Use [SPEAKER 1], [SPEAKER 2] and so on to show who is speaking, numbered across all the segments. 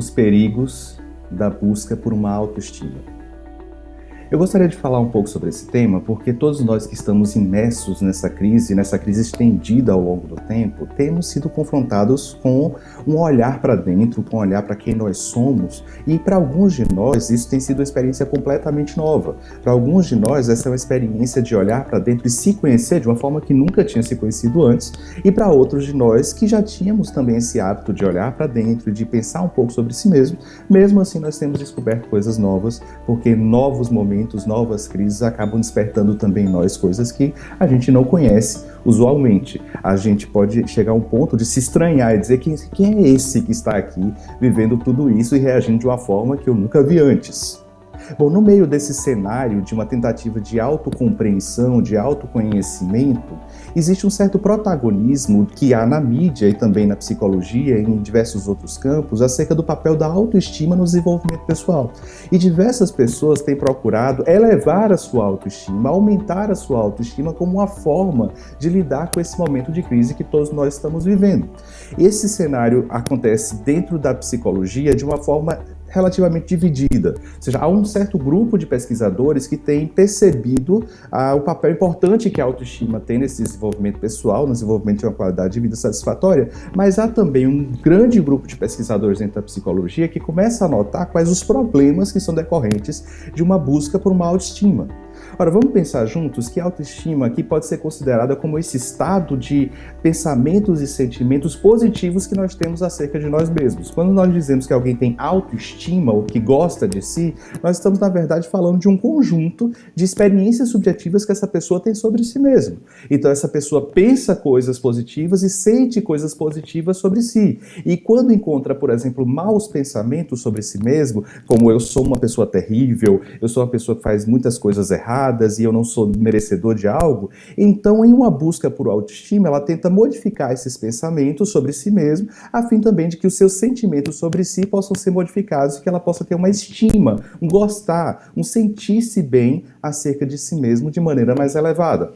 [SPEAKER 1] os perigos da busca por uma autoestima. Eu gostaria de falar um pouco sobre esse tema porque todos nós que estamos imersos nessa crise estendida ao longo do tempo, temos sido confrontados com um olhar para dentro, com um olhar para quem nós somos, e para alguns de nós isso tem sido uma experiência completamente nova. Para alguns de nós essa é uma experiência de olhar para dentro e se conhecer de uma forma que nunca tinha se conhecido antes, e para outros de nós que já tínhamos também esse hábito de olhar para dentro e de pensar um pouco sobre si mesmo assim nós temos descoberto coisas novas, porque novos momentos, novas crises acabam despertando também em nós coisas que a gente não conhece usualmente. A gente pode chegar a um ponto de se estranhar e dizer quem é esse que está aqui vivendo tudo isso e reagindo de uma forma que eu nunca vi antes. Bom, no meio desse cenário de uma tentativa de autocompreensão, de autoconhecimento, existe um certo protagonismo que há na mídia e também na psicologia e em diversos outros campos acerca do papel da autoestima no desenvolvimento pessoal. E diversas pessoas têm procurado elevar a sua autoestima, aumentar a sua autoestima como uma forma de lidar com esse momento de crise que todos nós estamos vivendo. Esse cenário acontece dentro da psicologia de uma forma relativamente dividida, ou seja, há um certo grupo de pesquisadores que têm percebido o papel importante que a autoestima tem nesse desenvolvimento pessoal, no desenvolvimento de uma qualidade de vida satisfatória, mas há também um grande grupo de pesquisadores dentro da psicologia que começa a notar quais os problemas que são decorrentes de uma busca por uma autoestima. Ora, vamos pensar juntos que a autoestima aqui pode ser considerada como esse estado de pensamentos e sentimentos positivos que nós temos acerca de nós mesmos. Quando nós dizemos que alguém tem autoestima ou que gosta de si, nós estamos, na verdade, falando de um conjunto de experiências subjetivas que essa pessoa tem sobre si mesma. Então, essa pessoa pensa coisas positivas e sente coisas positivas sobre si. E quando encontra, por exemplo, maus pensamentos sobre si mesmo, como eu sou uma pessoa terrível, eu sou uma pessoa que faz muitas coisas erradas, e eu não sou merecedor de algo, então em uma busca por autoestima, ela tenta modificar esses pensamentos sobre si mesma, a fim também de que os seus sentimentos sobre si possam ser modificados e que ela possa ter uma estima, um gostar, um sentir-se bem acerca de si mesmo de maneira mais elevada.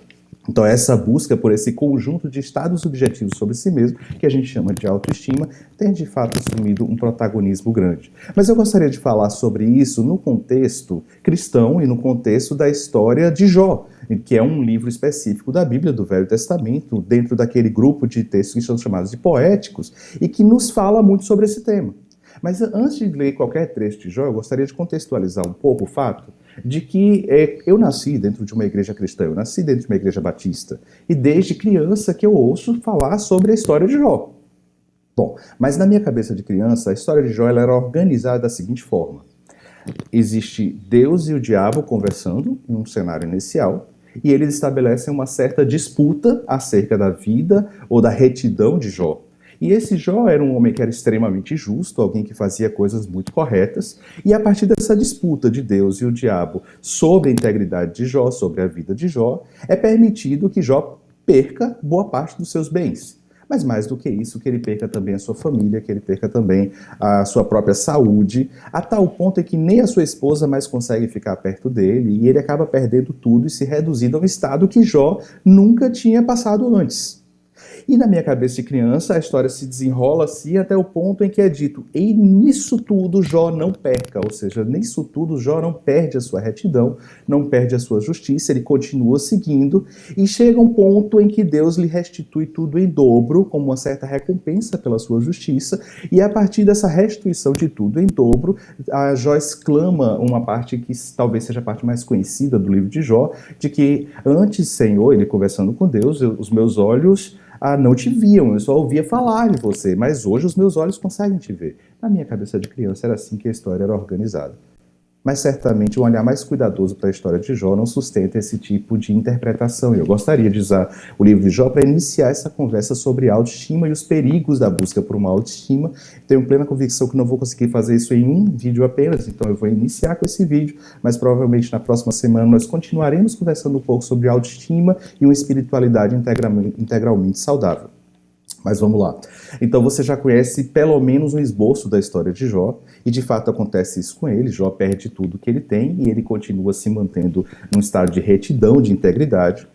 [SPEAKER 1] Então essa busca por esse conjunto de estados subjetivos sobre si mesmo, que a gente chama de autoestima, tem de fato assumido um protagonismo grande. Mas eu gostaria de falar sobre isso no contexto cristão e no contexto da história de Jó, que é um livro específico da Bíblia, do Velho Testamento, dentro daquele grupo de textos que são chamados de poéticos, e que nos fala muito sobre esse tema. Mas antes de ler qualquer trecho de Jó, eu gostaria de contextualizar um pouco o fato de que eu nasci dentro de uma igreja cristã, eu nasci dentro de uma igreja batista, e desde criança que eu ouço falar sobre a história de Jó. Bom, mas na minha cabeça de criança, a história de Jó ela era organizada da seguinte forma. Existe Deus e o diabo conversando em um cenário inicial, e eles estabelecem uma certa disputa acerca da vida ou da retidão de Jó. E esse Jó era um homem que era extremamente justo, alguém que fazia coisas muito corretas, e a partir dessa disputa de Deus e o diabo sobre a integridade de Jó, sobre a vida de Jó, é permitido que Jó perca boa parte dos seus bens. Mas mais do que isso, que ele perca também a sua família, que ele perca também a sua própria saúde, a tal ponto é que nem a sua esposa mais consegue ficar perto dele, e ele acaba perdendo tudo e se reduzindo a um estado que Jó nunca tinha passado antes. E na minha cabeça de criança, a história se desenrola assim até o ponto em que é dito, e nisso tudo Jó não peca, ou seja, nisso tudo Jó não perde a sua retidão, não perde a sua justiça, ele continua seguindo, e chega um ponto em que Deus lhe restitui tudo em dobro, como uma certa recompensa pela sua justiça, e a partir dessa restituição de tudo em dobro, a Jó exclama uma parte que talvez seja a parte mais conhecida do livro de Jó, de que antes, Senhor, ele conversando com Deus, os meus olhos não te viam, eu só ouvia falar de você, mas hoje os meus olhos conseguem te ver. Na minha cabeça de criança era assim que a história era organizada. Mas certamente um olhar mais cuidadoso para a história de Jó não sustenta esse tipo de interpretação. Eu gostaria de usar o livro de Jó para iniciar essa conversa sobre autoestima e os perigos da busca por uma autoestima. Tenho plena convicção que não vou conseguir fazer isso em um vídeo apenas, então eu vou iniciar com esse vídeo, mas provavelmente na próxima semana nós continuaremos conversando um pouco sobre autoestima e uma espiritualidade integralmente saudável. Mas vamos lá. Então você já conhece pelo menos um esboço da história de Jó, e de fato acontece isso com ele. Jó perde tudo que ele tem e ele continua se mantendo num estado de retidão, de integridade,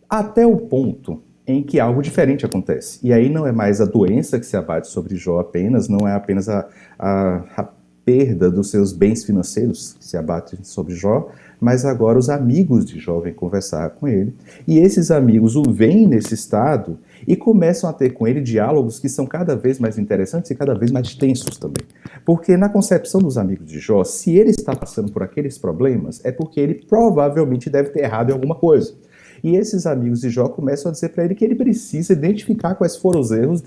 [SPEAKER 1] até o ponto em que algo diferente acontece. E aí não é mais a doença que se abate sobre Jó apenas, não é apenas a perda dos seus bens financeiros que se abate sobre Jó, mas agora os amigos de Jó vêm conversar com ele, e esses amigos o veem nesse estado e começam a ter com ele diálogos que são cada vez mais interessantes e cada vez mais tensos também. Porque na concepção dos amigos de Jó, se ele está passando por aqueles problemas, é porque ele provavelmente deve ter errado em alguma coisa. E esses amigos de Jó começam a dizer para ele que ele precisa identificar quais foram os erros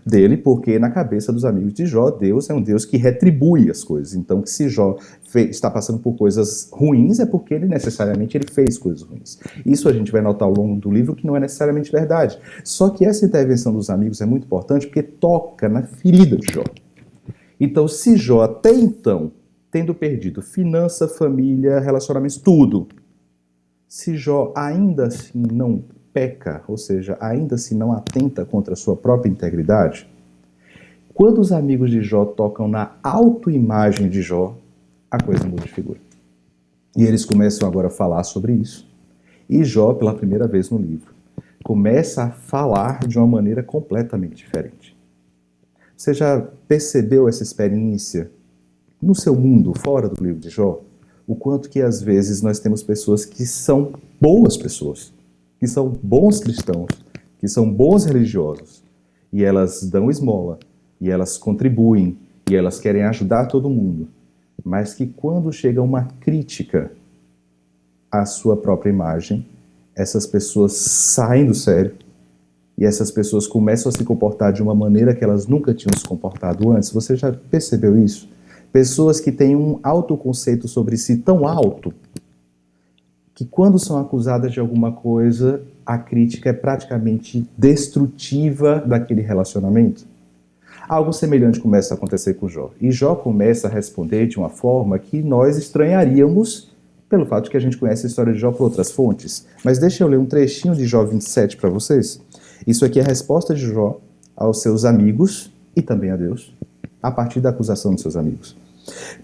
[SPEAKER 1] dele, porque na cabeça dos amigos de Jó, Deus é um Deus que retribui as coisas. Então, que se Jó está passando por coisas ruins, é porque ele necessariamente ele fez coisas ruins. Isso a gente vai notar ao longo do livro que não é necessariamente verdade. Só que essa intervenção dos amigos é muito importante porque toca na ferida de Jó. Então, se Jó até então, tendo perdido finança, família, relacionamentos, tudo, se Jó ainda assim não peca, ou seja, ainda assim não atenta contra a sua própria integridade, quando os amigos de Jó tocam na autoimagem de Jó, a coisa muda de figura. E eles começam agora a falar sobre isso. E Jó, pela primeira vez no livro, começa a falar de uma maneira completamente diferente. Você já percebeu essa experiência no seu mundo, fora do livro de Jó? O quanto que às vezes nós temos pessoas que são boas pessoas, que são bons cristãos, que são bons religiosos, e elas dão esmola, e elas contribuem, e elas querem ajudar todo mundo, mas que quando chega uma crítica à sua própria imagem, essas pessoas saem do sério, e essas pessoas começam a se comportar de uma maneira que elas nunca tinham se comportado antes. Você já percebeu isso? Pessoas que têm um autoconceito sobre si tão alto que quando são acusadas de alguma coisa, a crítica é praticamente destrutiva daquele relacionamento. Algo semelhante começa a acontecer com Jó. E Jó começa a responder de uma forma que nós estranharíamos pelo fato de que a gente conhece a história de Jó por outras fontes. Mas deixa eu ler um trechinho de Jó 27 para vocês. Isso aqui é a resposta de Jó aos seus amigos e também a Deus, a partir da acusação dos seus amigos.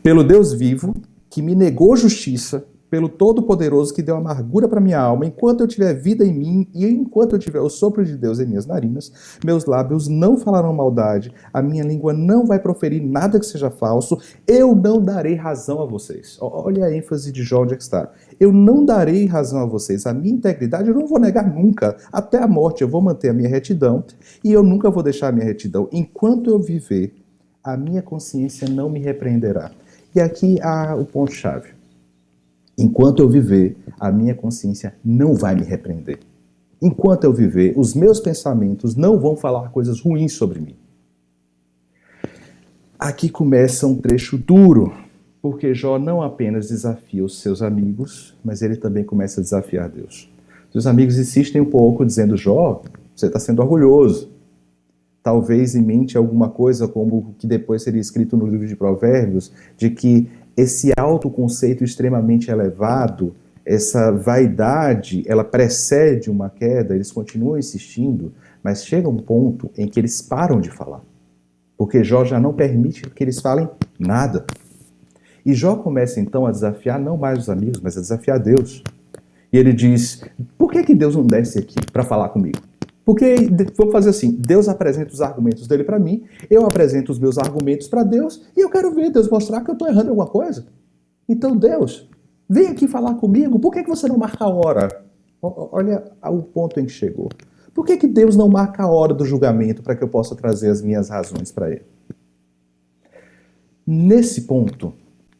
[SPEAKER 1] Pelo Deus vivo, que me negou justiça, pelo Todo-Poderoso que deu amargura para minha alma, enquanto eu tiver vida em mim e enquanto eu tiver o sopro de Deus em minhas narinas, meus lábios não falarão maldade, a minha língua não vai proferir nada que seja falso, eu não darei razão a vocês. Olha a ênfase de Jó onde é que está. Eu não darei razão a vocês, a minha integridade eu não vou negar nunca, até a morte eu vou manter a minha retidão e eu nunca vou deixar a minha retidão. Enquanto eu viver, a minha consciência não me repreenderá. E aqui há o ponto-chave. Enquanto eu viver, a minha consciência não vai me repreender. Enquanto eu viver, os meus pensamentos não vão falar coisas ruins sobre mim. Aqui começa um trecho duro, porque Jó não apenas desafia os seus amigos, mas ele também começa a desafiar Deus. Seus amigos insistem um pouco, dizendo: Jó, você está sendo orgulhoso. Talvez em mente alguma coisa como o que depois seria escrito no livro de Provérbios, de que esse autoconceito extremamente elevado, essa vaidade, ela precede uma queda, eles continuam insistindo, mas chega um ponto em que eles param de falar. Porque Jó já não permite que eles falem nada. E Jó começa então a desafiar não mais os amigos, mas a desafiar Deus. E ele diz: por que Deus não desce aqui para falar comigo? Porque, vamos fazer assim, Deus apresenta os argumentos dele para mim, eu apresento os meus argumentos para Deus, e eu quero ver Deus mostrar que eu estou errando em alguma coisa. Então, Deus, vem aqui falar comigo, por que você não marca a hora? Olha o ponto em que chegou. Por que Deus não marca a hora do julgamento para que eu possa trazer as minhas razões para ele? Nesse ponto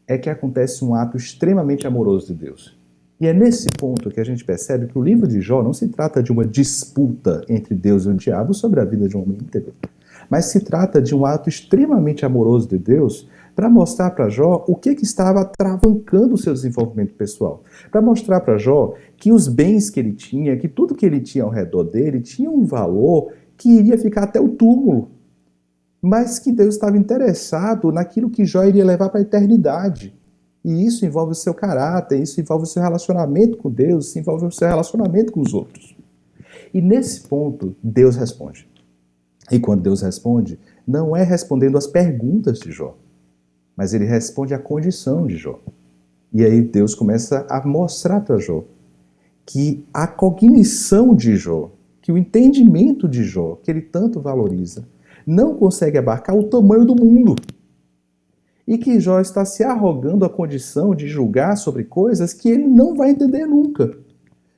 [SPEAKER 1] é que acontece um ato extremamente amoroso de Deus. E é nesse ponto que a gente percebe que o livro de Jó não se trata de uma disputa entre Deus e o diabo sobre a vida de um homem íntegro, mas se trata de um ato extremamente amoroso de Deus para mostrar para Jó o que estava travancando o seu desenvolvimento pessoal. Para mostrar para Jó que os bens que ele tinha, que tudo que ele tinha ao redor dele tinha um valor que iria ficar até o túmulo, mas que Deus estava interessado naquilo que Jó iria levar para a eternidade. E isso envolve o seu caráter, isso envolve o seu relacionamento com Deus, isso envolve o seu relacionamento com os outros. E nesse ponto, Deus responde. E quando Deus responde, não é respondendo às perguntas de Jó, mas ele responde à condição de Jó. E aí Deus começa a mostrar para Jó que a cognição de Jó que o entendimento de Jó, que ele tanto valoriza, não consegue abarcar o tamanho do mundo. E que Jó está se arrogando a condição de julgar sobre coisas que ele não vai entender nunca.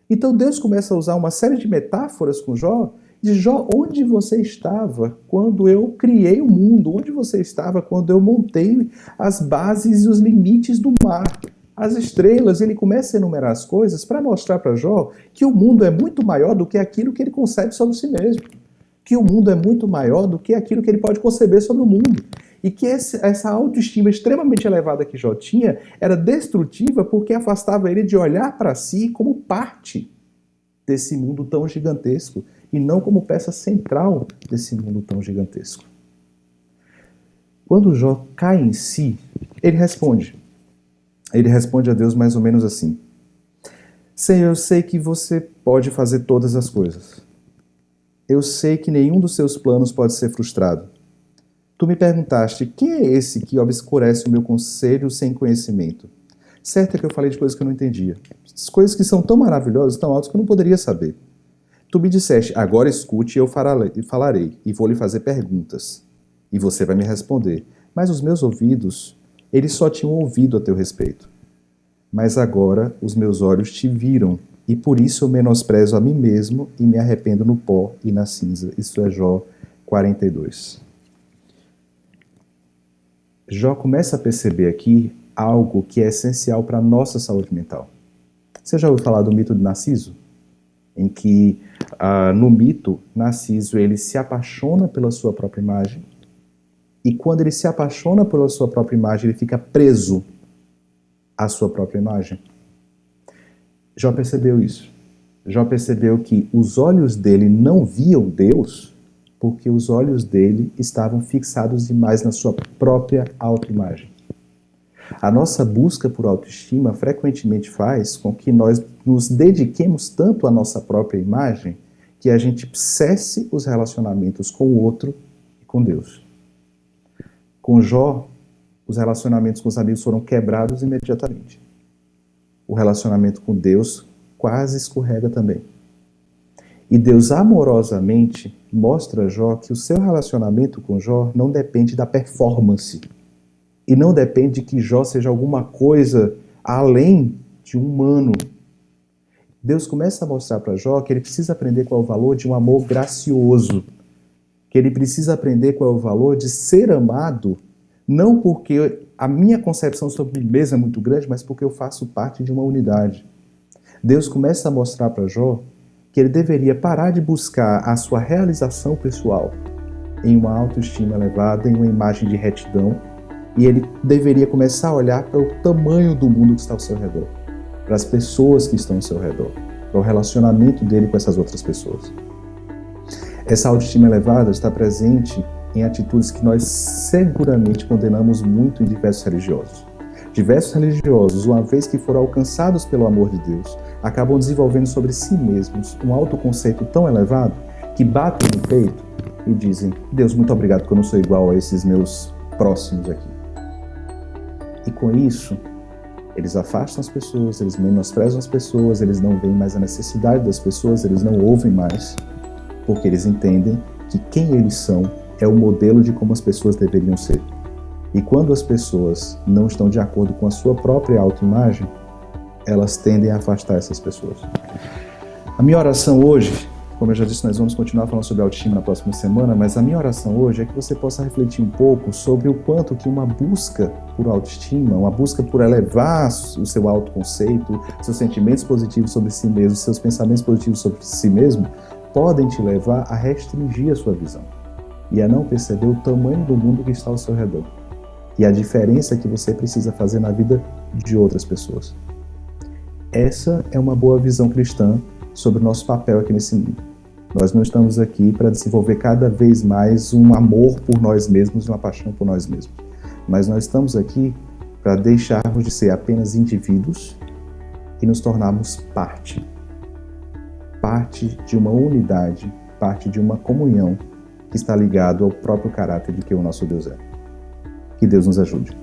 [SPEAKER 1] Então Deus começa a usar uma série de metáforas com Jó, de Jó, onde você estava quando eu criei o mundo? Onde você estava quando eu montei as bases e os limites do mar? As estrelas, ele começa a enumerar as coisas para mostrar para Jó que o mundo é muito maior do que aquilo que ele concebe sobre si mesmo. Que o mundo é muito maior do que aquilo que ele pode conceber sobre o mundo. E que essa autoestima extremamente elevada que Jó tinha era destrutiva porque afastava ele de olhar para si como parte desse mundo tão gigantesco e não como peça central desse mundo tão gigantesco. Quando Jó cai em si, ele responde. Ele responde a Deus mais ou menos assim: Senhor, eu sei que você pode fazer todas as coisas. Eu sei que nenhum dos seus planos pode ser frustrado. Tu me perguntaste, quem é esse que obscurece o meu conselho sem conhecimento? Certo é que eu falei de coisas que eu não entendia. Coisas que são tão maravilhosas, tão altas, que eu não poderia saber. Tu me disseste, agora escute e eu falarei, e vou lhe fazer perguntas. E você vai me responder. Mas os meus ouvidos, eles só tinham ouvido a teu respeito. Mas agora os meus olhos te viram, e por isso eu menosprezo a mim mesmo e me arrependo no pó e na cinza. Isso é Jó 42. Jó começa a perceber aqui algo que é essencial para a nossa saúde mental. Você já ouviu falar do mito de Narciso? Em que, no mito, Narciso ele se apaixona pela sua própria imagem, e quando ele se apaixona pela sua própria imagem, ele fica preso à sua própria imagem. Jó percebeu isso. Jó percebeu que os olhos dele não viam Deus porque os olhos dele estavam fixados demais na sua própria autoimagem. A nossa busca por autoestima frequentemente faz com que nós nos dediquemos tanto à nossa própria imagem que a gente cesse os relacionamentos com o outro e com Deus. Com Jó, os relacionamentos com os amigos foram quebrados imediatamente. O relacionamento com Deus quase escorrega também. E Deus amorosamente mostra a Jó que o seu relacionamento com Jó não depende da performance. E não depende de que Jó seja alguma coisa além de um humano. Deus começa a mostrar para Jó que ele precisa aprender qual é o valor de um amor gracioso. Que ele precisa aprender qual é o valor de ser amado, não porque a minha concepção sobre mim mesmo é muito grande, mas porque eu faço parte de uma unidade. Deus começa a mostrar para Jó que ele deveria parar de buscar a sua realização pessoal em uma autoestima elevada, em uma imagem de retidão, e ele deveria começar a olhar para o tamanho do mundo que está ao seu redor, para as pessoas que estão ao seu redor, para o relacionamento dele com essas outras pessoas. Essa autoestima elevada está presente em atitudes que nós seguramente condenamos muito em diversos religiosos. Diversos religiosos, uma vez que foram alcançados pelo amor de Deus, acabam desenvolvendo sobre si mesmos um autoconceito tão elevado que batem no peito e dizem: Deus, muito obrigado porque eu não sou igual a esses meus próximos aqui. E com isso, eles afastam as pessoas, eles menosprezam as pessoas, eles não veem mais a necessidade das pessoas, eles não ouvem mais, porque eles entendem que quem eles são é o modelo de como as pessoas deveriam ser. E quando as pessoas não estão de acordo com a sua própria autoimagem, elas tendem a afastar essas pessoas. A minha oração hoje, como eu já disse, nós vamos continuar falando sobre autoestima na próxima semana, mas a minha oração hoje é que você possa refletir um pouco sobre o quanto que uma busca por autoestima, uma busca por elevar o seu autoconceito, seus sentimentos positivos sobre si mesmo, seus pensamentos positivos sobre si mesmo, podem te levar a restringir a sua visão e a não perceber o tamanho do mundo que está ao seu redor e a diferença que você precisa fazer na vida de outras pessoas. Essa é uma boa visão cristã sobre o nosso papel aqui nesse mundo. Nós não estamos aqui para desenvolver cada vez mais um amor por nós mesmos, uma paixão por nós mesmos, mas nós estamos aqui para deixarmos de ser apenas indivíduos e nos tornarmos parte de uma unidade, parte de uma comunhão que está ligado ao próprio caráter de que o nosso Deus é. Que Deus nos ajude.